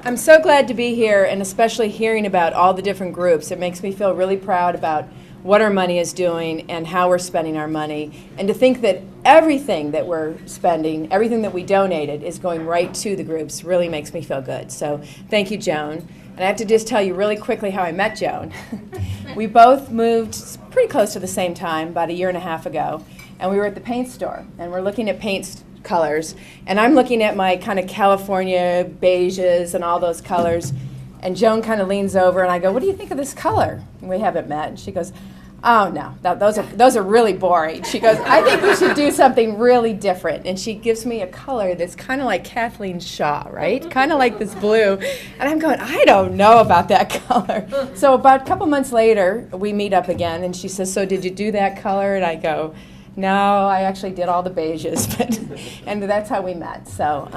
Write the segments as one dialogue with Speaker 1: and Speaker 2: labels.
Speaker 1: I'm so glad to be here, and especially hearing about all the different groups. It makes me feel really proud about what our money is doing and how we're spending our money. And to think that everything that we're spending, everything that we donated, is going right to the groups really makes me feel good. So thank you, Joan. And I have to just tell you really quickly how I met Joan. We both moved pretty close to the same time, about a year and a half ago, and we were at the paint store, and we're looking at paint colors, and I'm looking at my kind of California beiges and all those colors, and Joan kind of leans over, and I go, "What do you think of this color?" And we haven't met, and she goes, "Oh no, those are really boring." She goes, "I think we should do something really different." And she gives me a color that's kind of like Kathleen Shaw, right? Kind of like this blue. And I'm going, "I don't know about that color." So about a couple months later, we meet up again, and she says, "So did you do that color?" And I go, "No, I actually did all the beiges," and that's how we met. So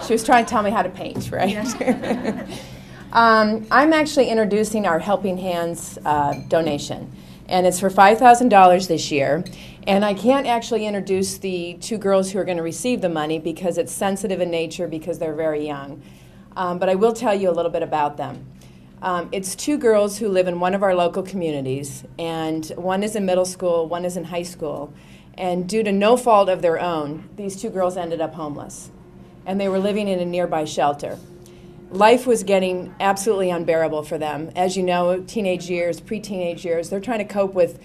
Speaker 1: she was trying to tell me how to paint, right? Yeah. I'm actually introducing our Helping Hands donation, and it's for $5,000 this year. And I can't actually introduce the two girls who are going to receive the money because it's sensitive in nature because they're very young. But I will tell you a little bit about them. It's two girls who live in one of our local communities, and one is in middle school, one is in high school. And due to no fault of their own, these two girls ended up homeless, and they were living in a nearby shelter. Life was getting absolutely unbearable for them. As you know, teenage years, pre-teenage years, they're trying to cope with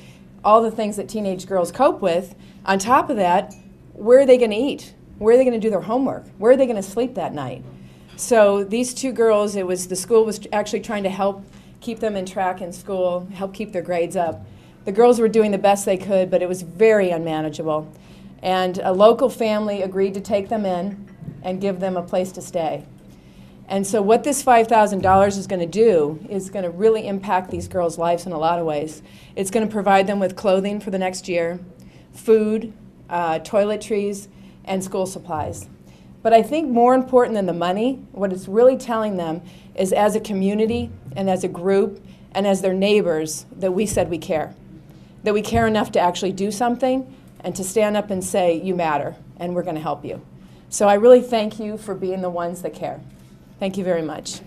Speaker 1: all the things that teenage girls cope with. On top of that, where are they going to eat? Where are they going to do their homework? Where are they going to sleep that night? So these two girls, the school was actually trying to help keep them in track in school, help keep their grades up. The girls were doing the best they could, but it was very unmanageable. And a local family agreed to take them in and give them a place to stay. And so what this $5,000 is going to do is going to really impact these girls' lives in a lot of ways. It's going to provide them with clothing for the next year, food, toiletries, and school supplies. But I think more important than the money, what it's really telling them is as a community and as a group and as their neighbors that we said we care. That we care enough to actually do something and to stand up and say, "You matter, and we're going to help you." So I really thank you for being the ones that care. Thank you very much.